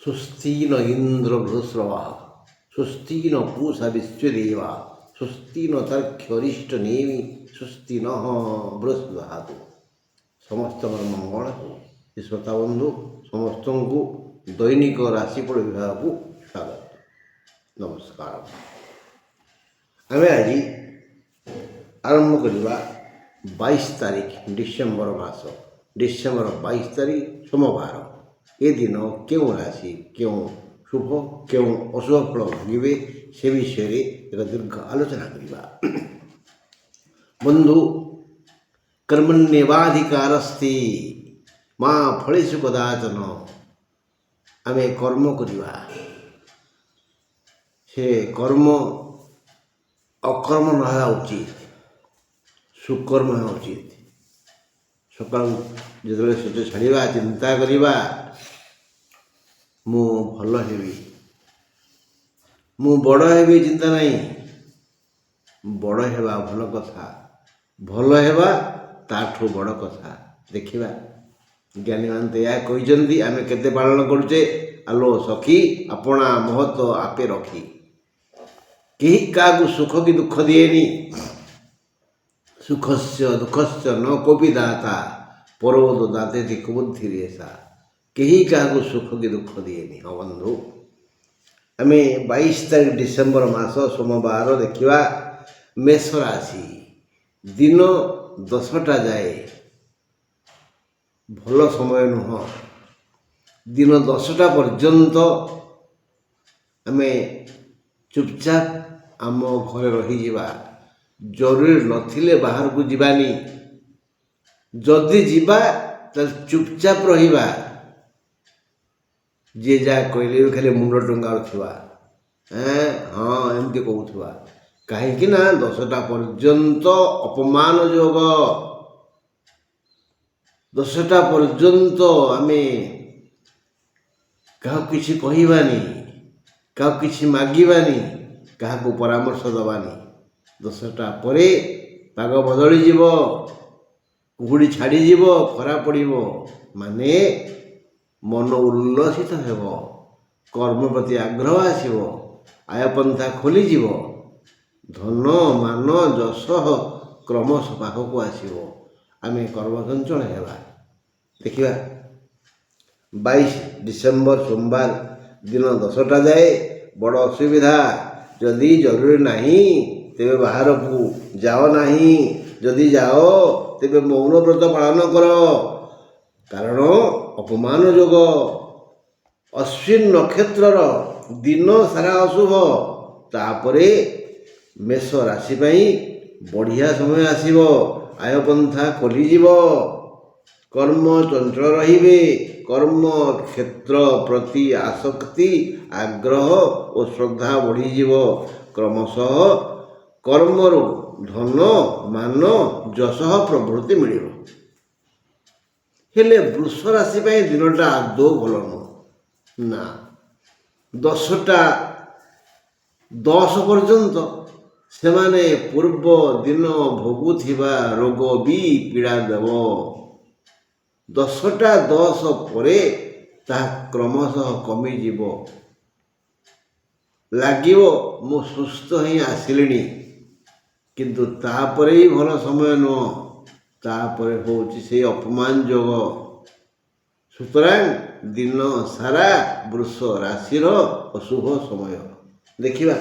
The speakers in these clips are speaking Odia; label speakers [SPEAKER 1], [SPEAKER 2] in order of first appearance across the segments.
[SPEAKER 1] स्वस्ति न इंद्र बृहस्रवः स्वस्ति न पूषा विश्वदेवा स्वस्ति न तर्क्ष्यरिष्टनेमि स्वस्ति न बृहस्पति। समस्त मंगल हो। श्रोता बंधु समस्त को दैनिक राशिफल विभाग को स्वागत नमस्कार। आम आज आरंभ करवा 22 तारीख डिसेम्बर मास डिसेम्बर 22 तारीख सोमवार ए दिन क्यों राशि क्यों शुभ क्यों अशुभ फल भोगे से विषय एक दीर्घ आलोचना करवा। बंधु कर्मण्येवाधिकारस्ति माँ फलेषु कदाचन आम कर्म करवा से कर्म अकर्म न उचित सुकर्म है उचित। सकाल जो सूर्य छाड़ा चिंता करवा मु भल हेबी मु बड़ हेबी चिंता नहीं बड़ हेबा भल कथा भल हेबा ताठू बड़ कथा देखिबा। ज्ञानी मान तो यह कहते आम केते पालन करुचे आलो सखी अपना महत्व आपे रखी कहीं क्या सुख की दुख दिएनी सुखस्य दुखस्य न कोपी दाता परोद दाते थी कुबुद्धि रेसा कहीं क्या सुख की दुख दिएनी। हाँ बंधु आम 22 तारीख डिसेम्बर मास सोमवार देखा मेष राशि दिन 10टा जाए भल समय नुह दिन 10टा पर्यंत आम चुपचाप आम घरे रही जावा जरूरी नथिले बाहर को जीवानी जदि जीवा तो चुपचाप रहिबा जे जा कहले खाली मुंड टंगार थुआ हाँ एमती कहूथुआ कहीं ना 10टा पर्यंत अपमान जोग 10टा पर्यंत आम क्या किसी कहबानी क्या किसी मागिबानी क्या परामर्श दबानी 10टा परे पाग बदली जीव कुहुड़ी छाड़ी जीव खरा पड़िबो माने मन उल्लसित हेब कर्म प्रति आग्रह आसीबो आयपंथा खोलीजिव धन मान जश क्रमश पाखक आसीबो आम कर्मचंचल हेबा। देखिबा 22 डिसेम्बर सोमवार दिन 10टा जाए बड़ असुविधा जदि जरूरी नहीं तेरे बाहर को जाओ नहीं जदि जाओ तेरे मौन व्रत पालन कर कारण अपमान जोग अश्विन नक्षत्र दिन सारा अशुभ तापरे मेष राशि बढ़िया समय आसीबो आयपंथा खोलीजिव कर्म चंचल रहिबे कर्म क्षेत्र प्रति आसक्ति आग्रह और श्रद्धा बढ़ीजिव क्रमशः कर्मरु धन मान जश प्रभृति मिल हेले वृष राशि दिनटा आदौ भल ना 10टा 10 पर्यंत से माने पूर्व दिन भोगुथिबा रोग भी पीड़ा देव 10टा 10 परे ताहा क्रमशः कमिजिव लागिवो मु सुस्थ ही आसिलिनी किंतु तापरे ही भल समय नुह तापरे होची से अपमान जोग सुतरां दिन सारा वृष राशि अशुभ समय। देखिबा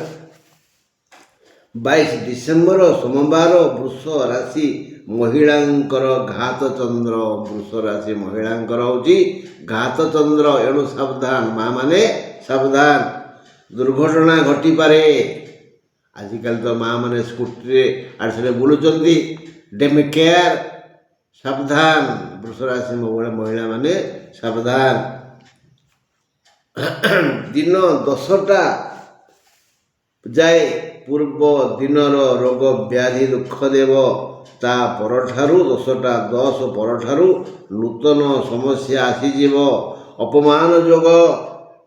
[SPEAKER 1] 22 डिसेम्बर सोमवार वृष राशि महिलांकर घात चंद्र वृष राशि महिलांकर होची घात चंद्र एणु सावधान माँ माने सावधान दुर्घटना घटी पारे। आजिकल तो माँ माने स्कूटी आड़े बुलुचंदी डेम केयर सावधान वृष राशि महिला माने सावधान। दिन 10टा जाए पूर्व दिनर रोग व्याधि दुख देव ता परठारु 10टा 10 परठारु नूतन समस्या आसीजिव अपमान जोग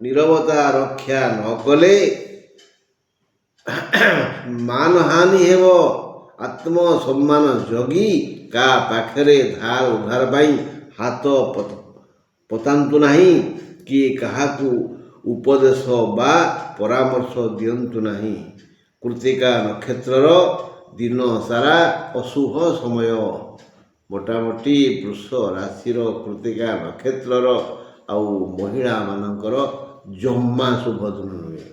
[SPEAKER 1] नीरवता रक्षा न कले मानहानि हेब आत्मसम्मान जगी का पाखरे धार उधार पाई हाथ पतांतु नहीं किए कहा ଉପଦେଶ ବା ପରାମର୍ଶ ଦିଅନ୍ତୁ ନାହିଁ। କୃତ୍ତିକା ନକ୍ଷତ୍ରର ଦିନ ସାରା ଅଶୁଭ ସମୟ। ମୋଟାମୋଟି ବୃଷ ରାଶିର କୃତ୍ତିକା ନକ୍ଷତ୍ରର ଆଉ ମହିଳାମାନଙ୍କର ଜମା ଶୁଭ ଦିନ ନୁହେଁ।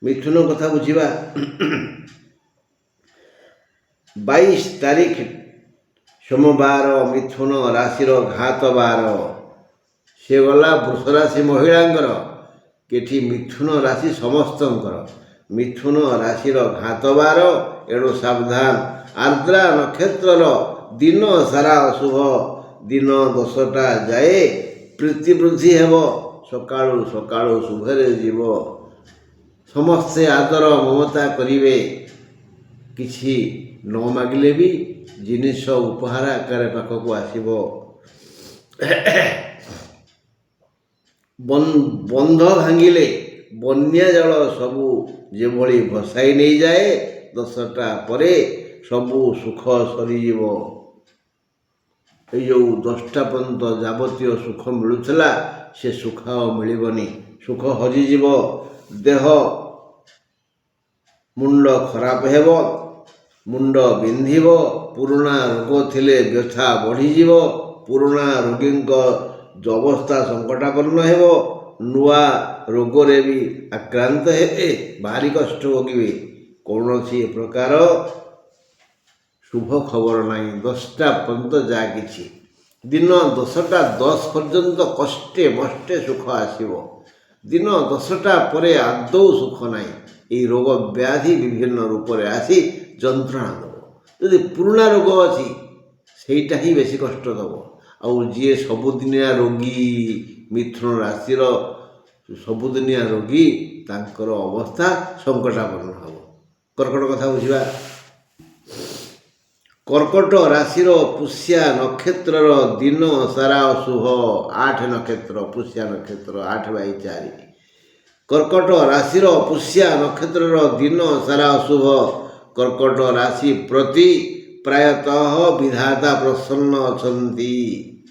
[SPEAKER 1] ମିଥୁନ କଥା ବୁଝିବା। 22 ତାରିଖ ସୋମବାର ମିଥୁନ ରାଶିର ଘାତ ବାର। ସେ ଗଲା ବୃଷ ରାଶି ମହିଳାଙ୍କର। ଏଠି ମିଥୁନ ରାଶି ସମସ୍ତଙ୍କର। ମିଥୁନ ରାଶିର ଘାତ ବାର, ଏଣୁ ସାବଧାନ। ଆର୍ଦ୍ରା ନକ୍ଷତ୍ରର ଦିନ ସାରା ଅଶୁଭ। ଦିନ 10ଟା ଯାଏ ପ୍ରୀତି ବୃଦ୍ଧି ହେବ। ସକାଳୁ ସକାଳୁ ଶୁଭରେ ଯିବ। ସମସ୍ତେ ଆଦର ମମତା କରିବେ। କିଛି ନ ମାଗିଲେ ବି ଜିନିଷ ଉପହାର ଆକାରରେ ପାଖକୁ ଆସିବ। ବନ୍ଧ ଭାଙ୍ଗିଲେ ବନ୍ୟା ଜଳ ସବୁ ଯେଭଳି ଭସାଇ ନେଇଯାଏ, 10ଟା ପରେ ସବୁ ସୁଖ ସରିଯିବ। ଏଇ ଯେଉଁ 10ଟା ପର୍ଯ୍ୟନ୍ତ ଯାବତୀୟ ସୁଖ ମିଳୁଥିଲା, ସେ ସୁଖ ଆଉ ମିଳିବନି। ସୁଖ ହଜିଯିବ। ଦେହ ମୁଣ୍ଡ ଖରାପ ହେବ, ମୁଣ୍ଡ ବିନ୍ଧିବ। ପୁରୁଣା ରୋଗ ଥିଲେ ବ୍ୟଥା ବଢ଼ିଯିବ। ପୁରୁଣା ରୋଗୀଙ୍କ ଅବସ୍ଥା ସଙ୍କଟାପନ୍ନ ହେବ। ନୂଆ ରୋଗରେ ବି ଆକ୍ରାନ୍ତ ହେବେ, ଭାରି କଷ୍ଟ ଭୋଗିବେ। କୌଣସି ପ୍ରକାର ଶୁଭ ଖବର ନାହିଁ 10ଟା ପର୍ଯ୍ୟନ୍ତ। ଯାହା କିଛି ଦିନ 10ଟା 10 ପର୍ଯ୍ୟନ୍ତ କଷ୍ଟେ ମଷ୍ଟେ ସୁଖ ଆସିବ। ଦିନ 10ଟା ପରେ ଆଦୌ ସୁଖ ନାହିଁ। ଏହି ରୋଗ ବ୍ୟାଧି ବିଭିନ୍ନ ରୂପରେ ଆସି ଯନ୍ତ୍ରଣା ଦେବ। ଯଦି ପୁରୁଣା ରୋଗ ଅଛି, ସେଇଟା ହିଁ ବେଶୀ କଷ୍ଟ ଦେବ। ଆଉ ଯିଏ ସବୁଦିନିଆ ରୋଗୀ, ମିଥୁନ ରାଶିର ସବୁଦିନିଆ ରୋଗୀ, ତାଙ୍କର ଅବସ୍ଥା ସଙ୍କଟାପନ୍ନ ହେବ। କର୍କଟ କଥା ବୁଝିବା। କର୍କଟ ରାଶିର ପୁଷ୍ୟା ନକ୍ଷତ୍ରର ଦିନ ସାରା ଅଶୁଭ। 8 ନକ୍ଷତ୍ର, ପୁଷ୍ୟା ନକ୍ଷତ୍ର 8/4। କର୍କଟ ରାଶିର ପୁଷ୍ୟା ନକ୍ଷତ୍ରର ଦିନ ସାରା ଅଶୁଭ। କର୍କଟ ରାଶି ପ୍ରତି ପ୍ରାୟତଃ ବିଧାତା ପ୍ରସନ୍ନ ଅଛନ୍ତି।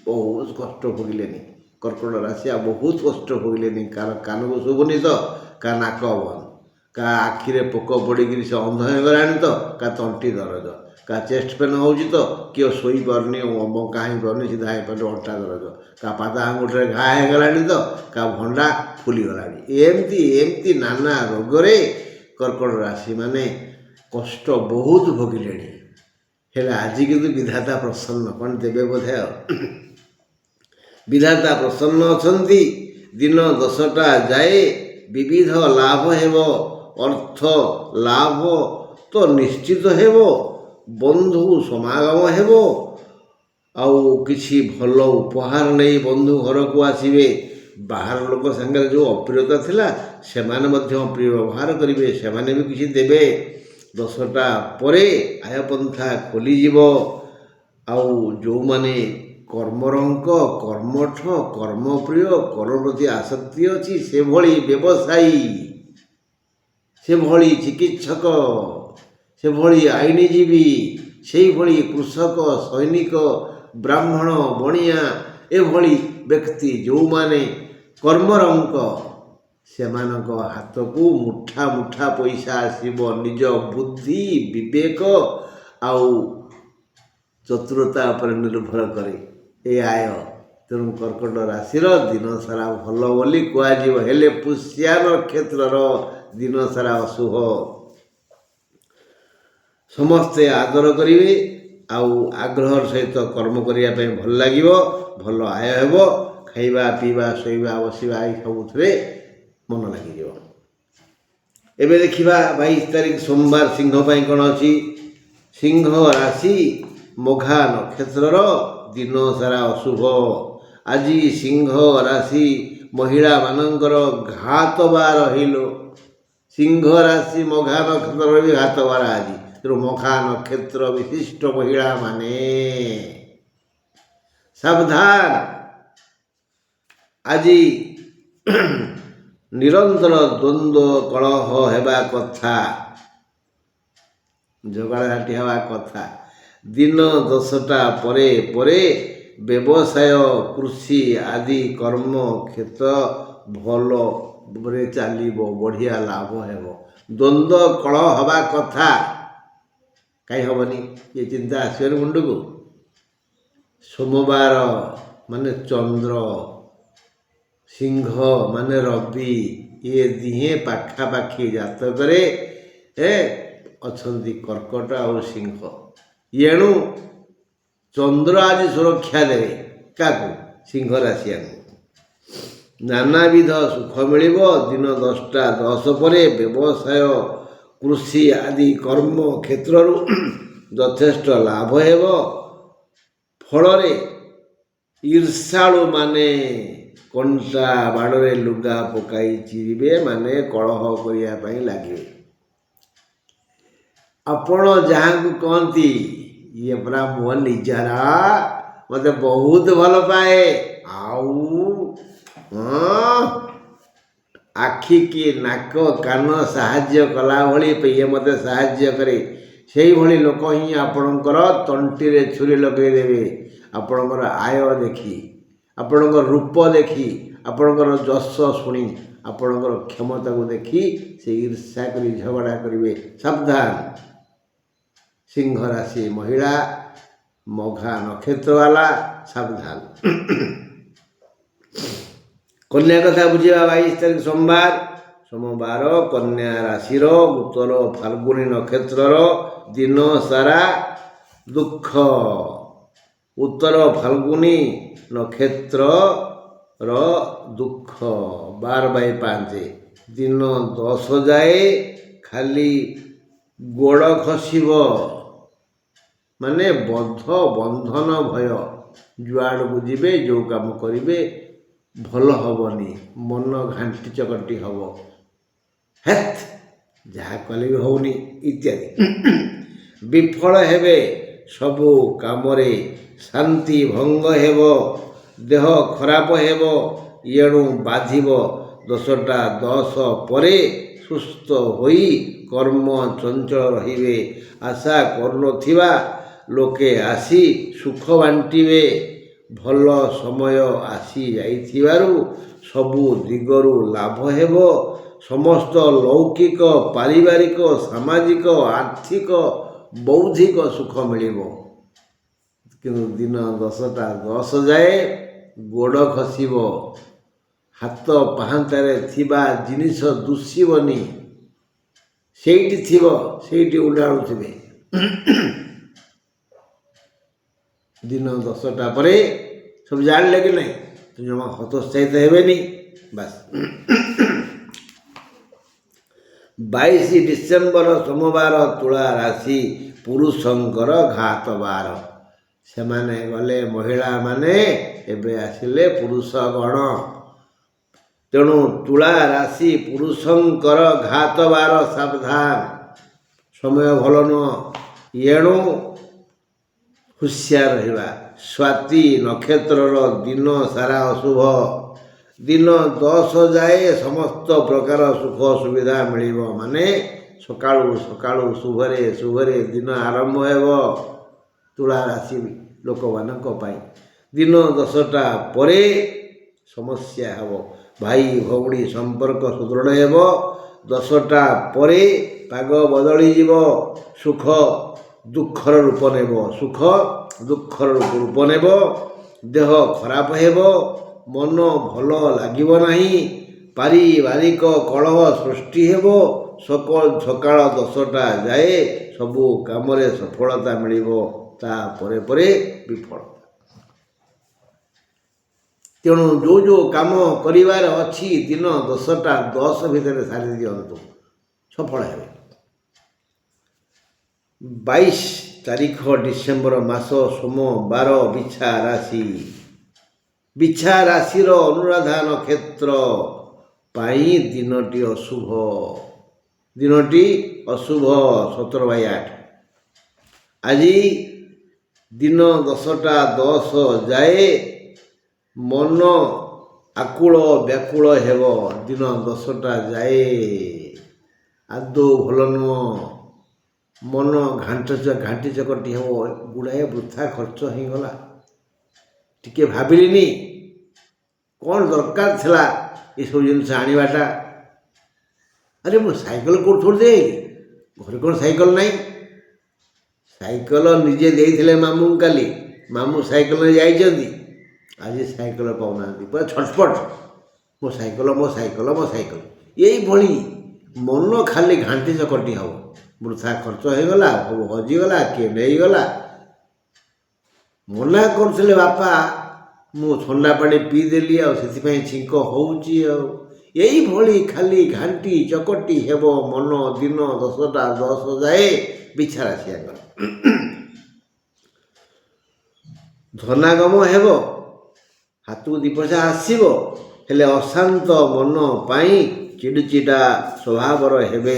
[SPEAKER 1] ବହୁତ କଷ୍ଟ ଭୋଗିଲେନି କର୍କଟ ରାଶି, ଆଉ ବହୁତ କଷ୍ଟ ଭୋଗିଲେନି। କାହାର କାନକୁ ଶୁଭୁନି ତ, କାହା ନାକ ବନ୍ଦ, କାହା ଆଖିରେ ପୋକ ପଡ଼ିକିରି ସେ ଅନ୍ଧ ହେଇଗଲାଣି ତ, କାହା ତଣ୍ଟି ଦରଜ, କାହା ଚେଷ୍ଟ ପେନ୍ ହେଉଛି ତ, କିଏ ଶୋଇପାରୁନି, ବଙ୍କା ହେଇପାରୁନି, ସିଧା ହେଇପାରୁନି, ଅଣ୍ଟା ଦରଜ, କାହା ପାଦ ଆଙ୍ଗୁଠିରେ ଘା ହେଇଗଲାଣି ତ, କାହା ଭଣ୍ଡା ଫୁଲିଗଲାଣି। ଏମିତି ନାନା ରୋଗରେ କର୍କଟ ରାଶିମାନେ କଷ୍ଟ ବହୁତ ଭୋଗିଲେଣି। ହେଲେ ଆଜି କିନ୍ତୁ ବିଧାତା ପ୍ରସନ୍ନ, କ'ଣ ଦେବେ ବୋଧେ ଆଉ। ବିଧାତା ପ୍ରସନ୍ନ ଅଛନ୍ତି। ଦିନ 10ଟା ଯାଏ ବିବିଧ ଲାଭ ହେବ। ଅର୍ଥ ଲାଭ ତ ନିଶ୍ଚିତ ହେବ। ବନ୍ଧୁ ସମାଗମ ହେବ। ଆଉ କିଛି ଭଲ ଉପହାର ନେଇ ବନ୍ଧୁ ଘରକୁ ଆସିବେ। ବାହାର ଲୋକ ସାଙ୍ଗରେ ଯେଉଁ ଅପ୍ରିୟତା ଥିଲା, ସେମାନେ ମଧ୍ୟ ପ୍ରିୟ ବ୍ୟବହାର କରିବେ, ସେମାନେ ବି କିଛି ଦେବେ। 10ଟା ପରେ ଆୟପନ୍ଥା ଖୋଲିଯିବ। ଆଉ ଯେଉଁମାନେ କର୍ମରଙ୍କ, କର୍ମଠ, କର୍ମପ୍ରିୟ, କର୍ମ ପ୍ରତି ଆସକ୍ତି ଅଛି, ସେଭଳି ବ୍ୟବସାୟୀ, ସେଭଳି ଚିକିତ୍ସକ, ସେଭଳି ଆଇନଜୀବୀ, ସେଇଭଳି କୃଷକ, ସୈନିକ, ବ୍ରାହ୍ମଣ, ବଣିଆ, ଏଭଳି ବ୍ୟକ୍ତି ଯେଉଁମାନେ କର୍ମରଙ୍କ, ସେମାନଙ୍କ ହାତକୁ ମୁଠା ମୁଠା ପଇସା ଆସିବ। ନିଜ ବୁଦ୍ଧି, ବିବେକ ଆଉ ଚତୁରତା ଉପରେ ନିର୍ଭର କରେ ଏ ଆୟ। ତେଣୁ କର୍କଟ ରାଶିର ଦିନ ସାରା ଭଲ ବୋଲି କୁହାଯିବ। ହେଲେ ପୁଷ୍ୟା ନକ୍ଷତ୍ରର ଦିନ ସାରା ଅଶୁଭ। ସମସ୍ତେ ଆଦର କରିବେ, ଆଉ ଆଗ୍ରହର ସହିତ କର୍ମ କରିବା ପାଇଁ ଭଲ ଲାଗିବ। ଭଲ ଆୟ ହେବ। ଖାଇବା ପିଇବା, ଶୋଇବା, ବସିବା, ଏଇ ସବୁଥିରେ ମନ ଲାଗିଯିବ। ଏବେ ଦେଖିବା 22 ତାରିଖ ସୋମବାର ସିଂହ ପାଇଁ କ'ଣ ଅଛି। ସିଂହ ରାଶି ମଘା ନକ୍ଷତ୍ରର ଦିନ ସାରା ଅଶୁଭ। ଆଜି ସିଂହ ରାଶି ମହିଳାମାନଙ୍କର ଘାତ ବାର ହେଇଲ। ସିଂହ ରାଶି ମଘା ନକ୍ଷତ୍ରର ବି ଘାତ ବାର ଆଜି। ତେଣୁ ମଘା ନକ୍ଷତ୍ର ବିଶିଷ୍ଟ ମହିଳାମାନେ ସାବଧାନ। ଆଜି ନିରନ୍ତର ଦ୍ୱନ୍ଦ୍ୱ କଳହ ହେବା କଥା, ଝଗଡ଼ାଝାଟି ହେବା କଥା। ଦିନ 10ଟା ପରେ ପରେ ବ୍ୟବସାୟ, କୃଷି ଆଦି କର୍ମ କ୍ଷେତ୍ର ଭଲ ଚାଲିବ, ବଢ଼ିଆ ଲାଭ ହେବ। ଦ୍ୱନ୍ଦ୍ୱ କଳହ ହେବା କଥା କାହିଁ ହେବନି? ଏ ଚିନ୍ତା ଆସିବନି ମୁଣ୍ଡକୁ। ସୋମବାର ମାନେ ଚନ୍ଦ୍ର, ସିଂହ ମାନେ ରବି, ଇଏ ଦିହେଁ ପାଖାପାଖି ଜାତକରେ ଅଛନ୍ତି କର୍କଟ ଆଉ ସିଂହ। ଏଣୁ ଚନ୍ଦ୍ର ଆଜି ସୁରକ୍ଷା ଦେବେ କାହାକୁ? ସିଂହ ରାଶିଆକୁ। ନାନାବିଧ ସୁଖ ମିଳିବ। ଦିନ 10ଟା 10 ପରେ ବ୍ୟବସାୟ, କୃଷି ଆଦି କର୍ମ କ୍ଷେତ୍ରରୁ ଯଥେଷ୍ଟ ଲାଭ ହେବ। ଫଳରେ ଈର୍ଷାଳୁମାନେ କଣ୍ଟା ବାଡ଼ରେ ଲୁଗା ପକାଇ ଚିରିବେ, ମାନେ କଳହ କରିବା ପାଇଁ ଲାଗିବେ। ଆପଣ ଯାହାଙ୍କୁ କହନ୍ତି ଇଏ ପରା ମୋ ନିଜର, ମୋତେ ବହୁତ ଭଲ ପାଏ, ଆଉ ଆଖି କି ନାକ କାନ ସାହାଯ୍ୟ କଲା ଭଳି ଇଏ ମୋତେ ସାହାଯ୍ୟ କରେ, ସେଇଭଳି ଲୋକ ହିଁ ଆପଣଙ୍କର ତଣ୍ଟିରେ ଛୁରୀ ଲଗାଇ ଦେବେ। ଆପଣଙ୍କର ଆୟ ଦେଖି, ଆପଣଙ୍କର ରୂପ ଦେଖି, ଆପଣଙ୍କର ଯଶ ଶୁଣି, ଆପଣଙ୍କର କ୍ଷମତାକୁ ଦେଖି ସେ ଈର୍ଷା କରି ଝଗଡ଼ା କରିବେ। ସାବଧାନ। ସିଂହ ରାଶି ମହିଳା, ମଘା ନକ୍ଷତ୍ରବାଲା, ସାବଧାନ। କନ୍ୟା କଥା ବୁଝିବା। 22 ତାରିଖ ସୋମବାର କନ୍ୟା ରାଶିର ଉତ୍ତର ଫାଲ୍ଗୁନୀ ନକ୍ଷତ୍ରର ଦିନ ସାରା ଦୁଃଖ। ଉତ୍ତର ଫାଲ୍ଗୁନୀ ନକ୍ଷତ୍ରର ଦୁଃଖ 12/5। ଦିନ 10 ଯାଏ ଖାଲି ଗୋଡ଼ ଖସିବ, ମାନେ ବନ୍ଧନ ଭୟ। ଯୁଆଡ଼କୁ ଯିବେ, ଯେଉଁ କାମ କରିବେ ଭଲ ହେବନି, ମନ ଘାଣ୍ଟି ଚକଟି ହେବ। ହେତ୍ ଯାହା କଲେ ବି ହେଉନି ଇତ୍ୟାଦି। ବିଫଳ ହେବେ ସବୁ କାମରେ, ଶାନ୍ତି ଭଙ୍ଗ ହେବ, ଦେହ ଖରାପ ହେବ। ଏଣୁ ବାଧିବ। 10ଟା 10 ପରେ ସୁସ୍ଥ ହୋଇ କର୍ମ ଚଞ୍ଚଳ ରହିବେ। ଆଶା କରୁନଥିବା ଲୋକେ ଆସି ସୁଖ ବାଣ୍ଟିବେ। ଭଲ ସମୟ ଆସି ଯାଇଥିବାରୁ ସବୁ ଦିଗରୁ ଲାଭ ହେବ। ସମସ୍ତ ଲୌକିକ, ପାରିବାରିକ, ସାମାଜିକ, ଆର୍ଥିକ, ବୌଦ୍ଧିକ ସୁଖ ମିଳିବ। କିନ୍ତୁ ଦିନ 10ଟା 10 ଯାଏ ଗୋଡ଼ ଖସିବ। ହାତ ପାହାନ୍ତାରେ ଥିବା ଜିନିଷ ଦୁଷିବନି। ସେଇଠି ଥିବ, ସେଇଠି ଉଡ଼ାଉଥିବେ। ଦିନ 10ଟା ପରେ ସବୁ ଜାଣିଲେ କି ନାହିଁ, ଜମା ହତୋତ୍ସାହିତ ହେବେନି। ବାସ୍। 22 ଡିସେମ୍ବର ସୋମବାର ତୁଳା ରାଶି ପୁରୁଷଙ୍କର ଘାତ ବାର। ସେମାନେ ଗଲେ ମହିଳାମାନେ, ଏବେ ଆସିଲେ ପୁରୁଷ ଗଣ। ତେଣୁ ତୁଳା ରାଶି ପୁରୁଷଙ୍କର ଘାତ ବାର। ସାବଧାନ। ସମୟ ଭଲ ନୁହଁ। ଏଣୁ ହୁସିଆର ରହିବା। ସ୍ୱାତୀ ନକ୍ଷତ୍ରର ଦିନ ସାରା ଅଶୁଭ। ଦିନ 10 ଯାଏ ସମସ୍ତ ପ୍ରକାର ସୁଖ ସୁବିଧା ମିଳିବ, ମାନେ ସକାଳୁ ଶୁଭରେ ଦିନ ଆରମ୍ଭ ହେବ ତୁଳା ରାଶି ଲୋକମାନଙ୍କ ପାଇଁ। ଦିନ 10ଟା ପରେ ସମସ୍ୟା ହେବ। ଭାଇ ଭଉଣୀ ସମ୍ପର୍କ ସୁଦୃଢ଼ ହେବ। 10ଟା ପରେ ପାଗ ବଦଳିଯିବ। ସୁଖ ଦୁଃଖର ରୂପ ନେବ। ଦେହ ଖରାପ ହେବ। ମନ ଭଲ ଲାଗିବ ନାହିଁ। ପାରିବାରିକ କଳହ ସୃଷ୍ଟି ହେବ। ସକାଳ 10ଟା ଯାଏ ସବୁ କାମରେ ସଫଳତା ମିଳିବ, ତାପରେ ପରେ ବିଫଳତା। ତେଣୁ ଯେଉଁ କାମ କରିବାର ଅଛି ଦିନ 10ଟା 10 ଭିତରେ ସାରି ଦିଅନ୍ତୁ, ସଫଳ ହେବେ। 22 ତାରିଖ ଡିସେମ୍ବର ମାସ ସୋମବାର ବିଛା ରାଶି। ବିଛା ରାଶିର ଅନୁରାଧା ନକ୍ଷତ୍ର ପାଇଁ ଦିନଟି ଅଶୁଭ। 17/8। ଆଜି ଦିନ 10ଟା 10 ଯାଏ ମନ ଆକୁଳ ବ୍ୟାକୁଳ ହେବ। ଦିନ 10ଟା ଯାଏ ଆଦୌ ଭଲ ନୁହଁ। ମନ ଘାଣ୍ଟି ଚକଟି ହେବ। ଗୁଡ଼ାଏ ବୃଥା ଖର୍ଚ୍ଚ ହେଇଗଲା। ଟିକେ ଭାବିଲିନି, କ'ଣ ଦରକାର ଥିଲା ଏସବୁ ଜିନିଷ ଆଣିବାଟା। ଆରେ ମୁଁ ସାଇକେଲ କେଉଁଠୁ ଥୋଡ଼ି ଦେଇ ଘରେ କ'ଣ ସାଇକେଲ ନାହିଁ? ସାଇକେଲ ନିଜେ ଦେଇଥିଲେ ମାମୁଁଙ୍କୁ କାଲି, ମାମୁଁ ସାଇକେଲରେ ଯାଇଛନ୍ତି, ଆଜି ସାଇକେଲ ପାଉନାହାନ୍ତି, ପୁରା ଛଟପଟ, ମୋ ସାଇକେଲ ମୋ ସାଇକେଲ ମୋ ସାଇକେଲ। ଏଇଭଳି ମନ ଖାଲି ଘାଣ୍ଟି ଚକଟି ହେବ, ବୃଥା ଖର୍ଚ୍ଚ ହେଇଗଲା, ସବୁ ହଜିଗଲା, କିଏ ନେଇଗଲା। ମନା କରୁଥିଲେ ବାପା, ମୁଁ ଥଣ୍ଡା ପାଣି ପିଇଦେଲି ଆଉ ସେଥିପାଇଁ ଛିଙ୍କ ହେଉଛି ଆଉ। ଏଇଭଳି ଖାଲି ଘାଣ୍ଟି ଚକଟି ହେବ ମନ ଦିନ 10ଟା 10 ଯାଏ ବିଛାରା ସିଆଙ୍କର। ଧନାଗମ ହେବ, ହାତକୁ 2 ପଇସା ଆସିବ, ହେଲେ ଅଶାନ୍ତ ମନ ପାଇଁ ଚିଡ଼ିଚିଡ଼ା ସ୍ୱଭାବର ହେବେ।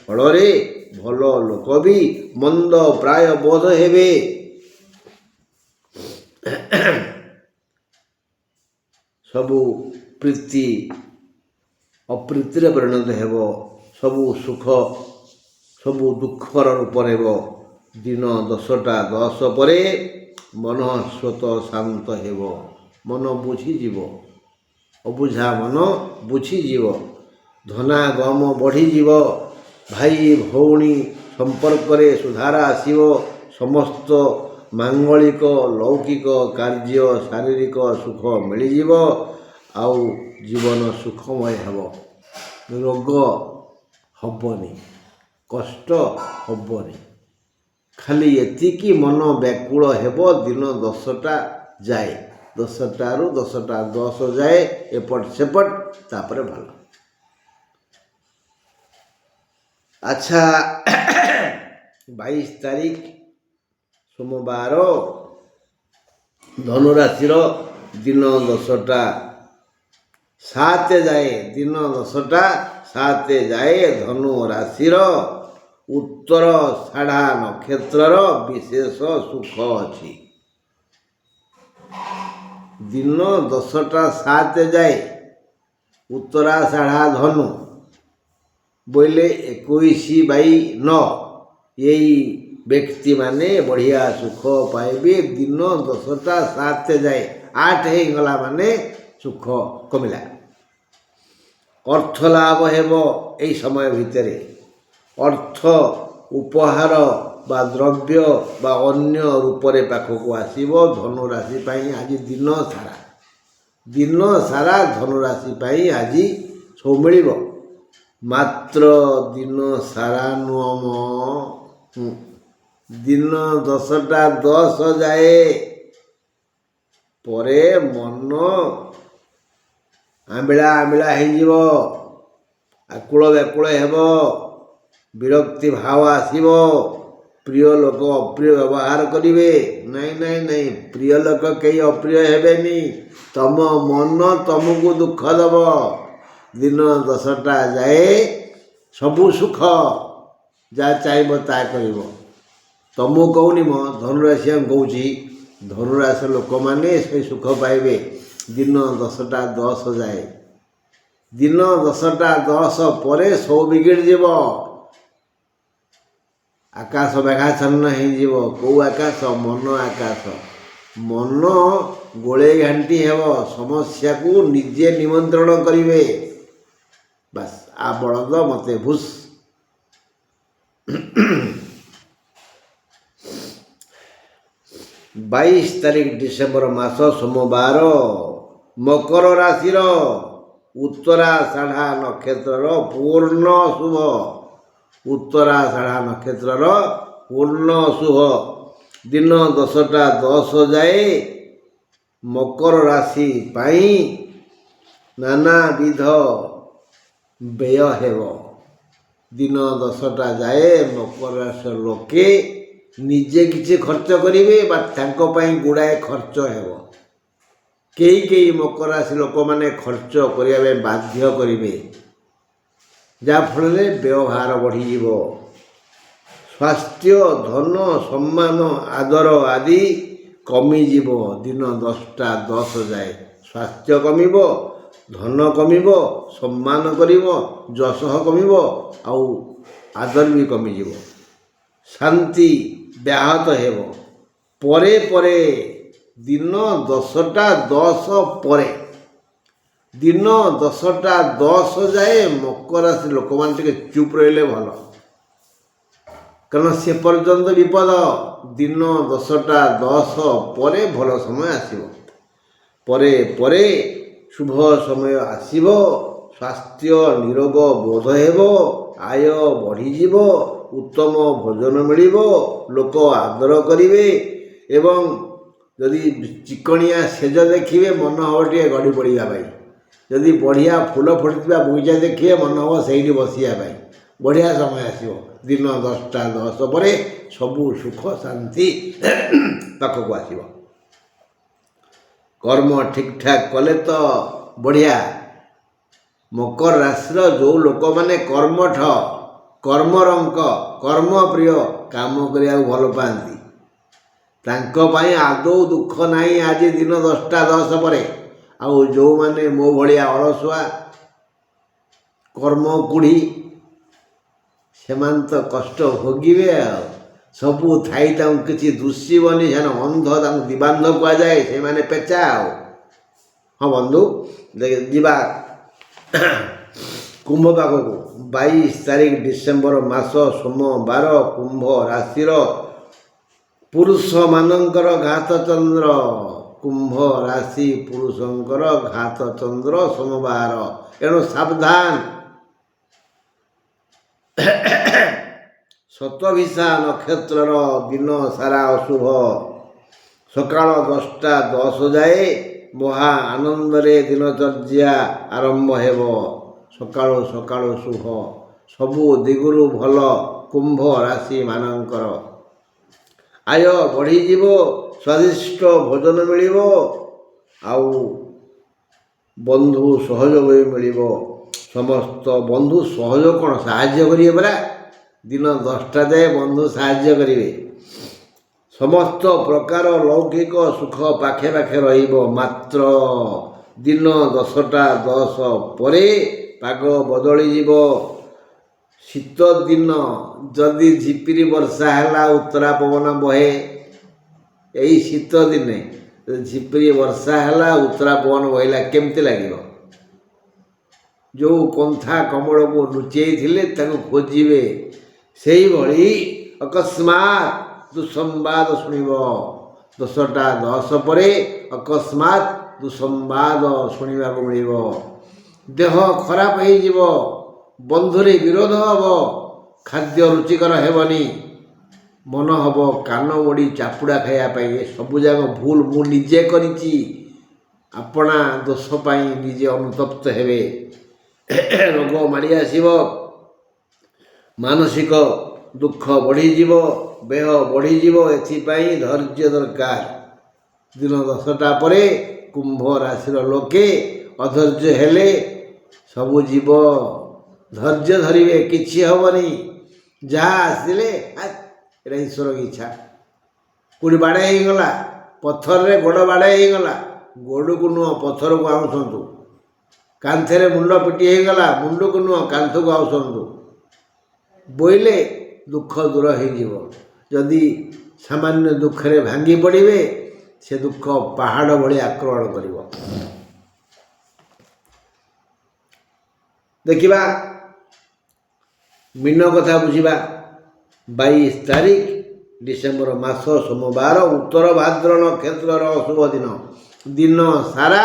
[SPEAKER 1] ଫଳରେ ଭଲ ଲୋକ ବି ମନ୍ଦ ପ୍ରାୟ ବୋଧ ହେବେ। ସବୁ ପ୍ରୀତି ଅପ୍ରୀତିରେ ପରିଣତ ହେବ, ସବୁ ସୁଖ ସବୁ ଦୁଃଖର ରୂପ ନେବ। ଦିନ 10ଟା 10 ପରେ ମନ ସ୍ୱତ ଶାନ୍ତ ହେବ, ମନ ବୁଝିଯିବ, ଅବୁଝା ମନ ବୁଝିଯିବ, ଧନାଗମ ବଢ଼ିଯିବ, ଭାଇ ଭଉଣୀ ସମ୍ପର୍କରେ ସୁଧାର ଆସିବ, ସମସ୍ତ ମାଙ୍ଗଳିକ ଲୌକିକ କାର୍ଯ୍ୟ ଶାରୀରିକ ସୁଖ ମିଳିଯିବ, ଆଉ ଜୀବନ ସୁଖମୟ ହେବ। ରୋଗ ହବନି, କଷ୍ଟ ହବନି, ଖାଲି ଏତିକି ମନ ବ୍ୟାକୁଳ ହେବ ଦିନ 10ଟା ଯାଏ, 10ଟାରୁ 10ଟା 10 ଯାଏ ଏପଟ ସେପଟ, ତାପରେ ଭଲ। ଆଚ୍ଛା, 22 ତାରିଖ ସୋମବାର, ଧନୁରାଶିର ଦିନ 10ଟା 7 ଯାଏ, ଦିନ 10ଟା 7 ଯାଏ ଧନୁ ରାଶିର ଉତ୍ତର ଷାଢ଼ା ନକ୍ଷତ୍ରର ବିଶେଷ ସୁଖ ଅଛି। ଦିନ 10ଟା 7 ଯାଏ ଉତ୍ତରା ଷାଢ଼ା ଧନୁ ବୋଇଲେ 21/9 ଏଇ ବ୍ୟକ୍ତିମାନେ ବଢ଼ିଆ ସୁଖ ପାଇବେ। ଦିନ 10ଟା 7 ଯାଏ, 8 ହେଇଗଲା ମାନେ ସୁଖ କମିଲା। ଅର୍ଥ ଲାଭ ହେବ ଏହି ସମୟ ଭିତରେ। ଅର୍ଥ ଉପହାର ବା ଦ୍ରବ୍ୟ ବା ଅନ୍ୟ ରୂପରେ ପାଖକୁ ଆସିବ। ଧନୁରାଶି ପାଇଁ ଆଜି ଦିନ ସାରା ଧନୁରାଶି ପାଇଁ ଆଜି ସବୁ ମିଳିବ। ମାତ୍ର ଦିନ ସାରା ନୁହଁ, ଦିନ 10ଟା 10 ଯାଏ ପରେ ମନ ଆମ୍ବିଳା ହେଇଯିବ, ଆକୁଳ ବ୍ୟାକୁଳ ହେବ, ବିରକ୍ତି ଭାବ ଆସିବ, ପ୍ରିୟ ଲୋକ ଅପ୍ରିୟ ବ୍ୟବହାର କରିବେ। ନାଇଁ, ପ୍ରିୟ ଲୋକ କେହି ଅପ୍ରିୟ ହେବେନି, ତମ ମନ ତମକୁ ଦୁଃଖ ଦେବ। ଦିନ 10ଟା ଯାଏ ସବୁ ସୁଖ, ଯାହା ଚାହିଁବ ତାହା କରିବ। ତମକୁ କହୁନି ମ, ଧନୁରାଶିଙ୍କୁ କହୁଛି, ଧନୁରାଶି ଲୋକମାନେ ସେ ସୁଖ ପାଇବେ ଦିନ 10ଟା 10 ଯାଏ। ଦିନ 10ଟା 10 ପରେ ସବୁ ବିଗିଡ଼ି ଯିବ, ଆକାଶ ମେଘାଚ୍ଛନ୍ନ ହେଇଯିବ। କେଉଁ ଆକାଶ? ମନ ଆକାଶ। ମନ ଗୋଳେଇ ଘାଣ୍ଟି ହେବ, ସମସ୍ୟାକୁ ନିଜେ ନିମନ୍ତ୍ରଣ କରିବେ। ବାସ୍, ଆ ବଳଦ ମତେ ଭୁସ୍। 22 ତାରିଖ ଡିସେମ୍ବର ମାସ ସୋମବାର, ମକର ରାଶିର ଉତ୍ତରା ଷାଢ଼ା ନକ୍ଷତ୍ରର ପୂର୍ଣ୍ଣ ଶୁଭ। ଉତ୍ତରା ଷାଢ଼ା ନକ୍ଷତ୍ରର ପୂର୍ଣ୍ଣ ଶୁଭ। ଦିନ 10ଟା 10 ଯାଏ ମକର ରାଶି ପାଇଁ ନାନାବିଧ ବ୍ୟୟ ହେବ। ଦିନ 10ଟା ଯାଏ ମକର ରାଶିର ଲୋକେ ନିଜେ କିଛି ଖର୍ଚ୍ଚ କରିବେ ବା ତାଙ୍କ ପାଇଁ ଗୁଡ଼ାଏ ଖର୍ଚ୍ଚ ହେବ। କେହି ମକର ରାଶି ଲୋକମାନେ ଖର୍ଚ୍ଚ କରିବା ପାଇଁ ବାଧ୍ୟ କରିବେ, ଯାହାଫଳରେ ବ୍ୟବହାର ବଢ଼ିଯିବ। ସ୍ୱାସ୍ଥ୍ୟ, ଧନ, ସମ୍ମାନ, ଆଦର ଆଦି କମିଯିବ। ଦିନ 10ଟା 10 ଯାଏ ସ୍ୱାସ୍ଥ୍ୟ କମିବ, ଧନ କମିବ, ସମ୍ମାନ କରିବ, ଯଶ କମିବ, ଆଉ ଆଦର ବି କମିଯିବ। ଶାନ୍ତି ବ୍ୟାହତ ହେବ। ପରେ ଦିନ 10ଟା 10 ପରେ दिन 10ଟା 10 जाए मकर राशि लोक मैंने टे चुप रहिले भल, कारण से पर्यंत विपद। दिन 10ଟା 10 पर भल समय आसब, परे परे शुभ समय आसब, स्वास्थ्य निरोग बोध हेब, आय बढ़ीज, उत्तम भोजन मिल, लोक आदर करेंगे एवं जदि चिकणिया सेज देखिए मन हम टे गड़ी पड़ाई, जदि बढ़िया फूल फुटा बगीचा देखिए मन हम से बसापी, बढ़िया समय आसो। दिन 10ଟା 10 पर सबू सुख शांति पाखक आसब। कर्म ठीक ठाक कले तो बढ़िया। मकर राशि जो लोक मैंने कर्मठ, कर्मरंक, कर्म प्रिय, काम करने भल पाती, तांको पाई आदौ दुख नहीं आज दिन 10ଟା 10 पर। आउ जो माने मो भलिया अलसुआ कर्म कुढ़ी से तो कष्ट भोगे। सबू थाई कि दुष्यबनी से अंध दिबांध कहुए से मैंने पेचा। हाँ बंधु दिवा कुंभ पाखक 22 तारीख डिसेम्बर मास सोमवार कुंभ राशि पुरुष मानकर घात चंद्र, कुंभ राशि पुरुषंकर घात चंद्र सोमवार, एणु सावधान। शतभिषा नक्षत्र दिन सारा अशुभ, सकाल 10ଟା 10 जाए महा आनंद रे दिनचर्या आरंभ हेब। सकाळु सकाळु शुभ, सबु दिगुरु भल कुंभ राशि मानकर। आय बढ़ीज, स्वादिष्ट भोजन मिल, आउ बंधु सहयोग भी मिल। समस्त बंधु सहयोग कौन साहाय्य करिए परा, दिन 10ଟା जाए बंधु साहाय्य करेंगे। समस्त प्रकार लौकिक सुख पाखे पाखे रहिब। मात्र दिन 10ଟା 10 पर पाग बदली। शीत दिन जदि झिपिरी वर्षा है, उत्तरा पवन बहे, यही शीत दिने झिपिरी वर्षा है, उत्तरा पवन बहला केमती लगे। जो कंथा कमल को लुचई खोजे से भली अकस्मात दुसंवाद शुणव। 10ଟା 10 पर अकस्मात दुसंवाद शुणा मिल। देह खराब हो, बंधुरे विरोध हम, खाद्य रुचिकर हेबनी, मन हम कान मोड़ी चापुड़ा खायापी। सबुजाक भूल मु निजे करिछि, आपना दोष पाई निजे अनुतप्त हेबे। रोग माड़ी आसब, मानसिक दुख बढ़ीज, बेह बढ़ीज, एथिपाई धैर्य दरकार। दिन 10ଟା पर कुंभ राशि लोके अधैर्य हेले सबू जीव धैर्य धरिवे, किछि हबनी। जहाँ आसिले एटा ईश्वर की इच्छा। कोड़ी बाड़े ही गला, पत्थर रे गोड़ बाड़े ही गला, गोड़ को नुह पत्थर को आउसंतु। कांथेरे मुंड पिटी हो गला, मुंड को नुह कांथ को आउसंतु। बोइले दुख दूर हो। जदि सामान्य दुखरे भांगी पड़े से दुख पहाड़ भली आक्रमण कर। देखिबा मीन कथा बुझिबा। 22 तारीख डिसेम्बर मास सोमवार, उत्तर भाद्र नक्षत्र अशुभ दिन। दिन सारा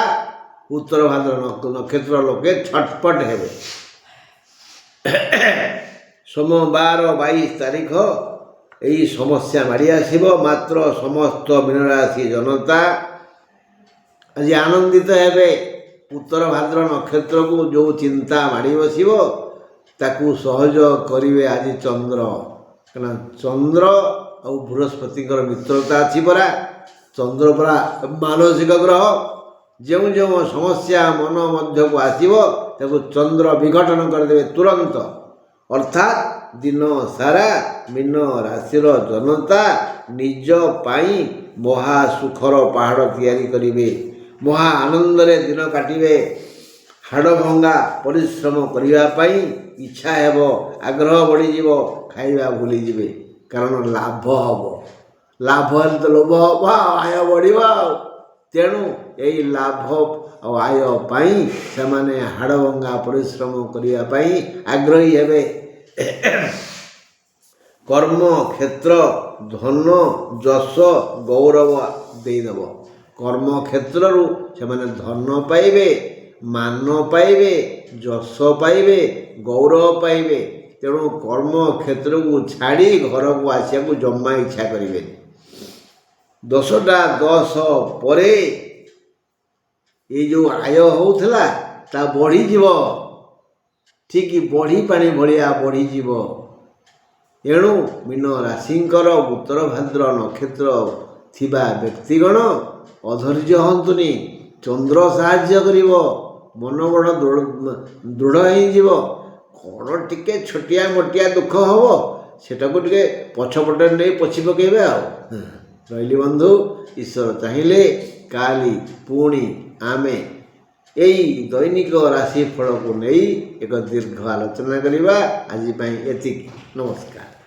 [SPEAKER 1] उत्तर भाद्र नक्षत्र लोके छटपट हेबे। सोमवार 22 तारीख यही समस्या माड़ी आसब। मात्र समस्त मीनराशि जनता आज आनंदित हेबे। उत्तर भाद्र नक्षत्र को जो चिंता माड़ी बसब ताकू सहयोग करिवे आज चंद्र। कहना चंद्र आ बृहस्पति मित्रता अच्छी परा। चंद्र परा मानसिक ग्रह। जो जो समस्या मन मध्य को आसब ताकू चंद्र विघटन करदे तुरंत। अर्थात दिन सारा मीन राशि जनता निज पाई महा सुखर पहाड़ तैयारी करिवे, महा आनंद रे दिन काटिवे। हाड़ भंगा परिश्रम करने इच्छा हेब, आग्रह बढ़ीज, खाइबा भूली जिवे। कारण लाभ हम, लाभ हेल्ले तो लोभ हम, आय बढ़। तेणु यही लाभ ଆଉ ଆୟ ପାଇଁ ସେମାନେ ହାଡ଼ଭଙ୍ଗା ପରିଶ୍ରମ କରିବା ପାଇଁ ଆଗ୍ରହୀ ହେବେ। କର୍ମ କ୍ଷେତ୍ର ଧନ ଯଶ ଗୌରବ ଦେଇଦେବ। କର୍ମ କ୍ଷେତ୍ରରୁ ସେମାନେ ଧନ ପାଇବେ, ମାନ ପାଇବେ, ଯଶ ପାଇବେ, ଗୌରବ ପାଇବେ। ତେଣୁ କର୍ମ କ୍ଷେତ୍ରକୁ ଛାଡ଼ି ଘରକୁ ଆସିବାକୁ ଜମା ଇଚ୍ଛା କରିବେନି। 10ଟା 10 ପରେ ଏଇ ଯେଉଁ ଆୟ ହେଉଥିଲା ତା ବଢ଼ିଯିବ, ଠିକ୍ ବଢ଼ି ପାଣି ଭଳିଆ ବଢ଼ିଯିବ। ଏଣୁ ମୀନ ରାଶିଙ୍କର ଉତ୍ତର ଭାଦ୍ର ନକ୍ଷତ୍ର ଥିବା ବ୍ୟକ୍ତିଗଣ ଅଧୈର୍ଯ୍ୟ ହୁଅନ୍ତୁନି। ଚନ୍ଦ୍ର ସାହାଯ୍ୟ କରିବ, ମନ ବଡ଼ ଦୃଢ଼ ହେଇଯିବ। କ'ଣ ଟିକେ ଛୋଟିଆ ମୋଟିଆ ଦୁଃଖ ହେବ, ସେଟାକୁ ଟିକେ ପଛପଟେ ନେଇ ପୋଛି ପକାଇବେ ଆଉ। ରହିଲି ବନ୍ଧୁ, ଈଶ୍ୱର ଚାହିଁଲେ କାଲି ପୁଣି ଆମେ ଏଇ ଦୈନିକ ରାଶିଫଳକୁ ନେଇ ଏକ ଦୀର୍ଘ ଆଲୋଚନା କରିବା। ଆଜି ପାଇଁ ଏତିକି। ନମସ୍କାର।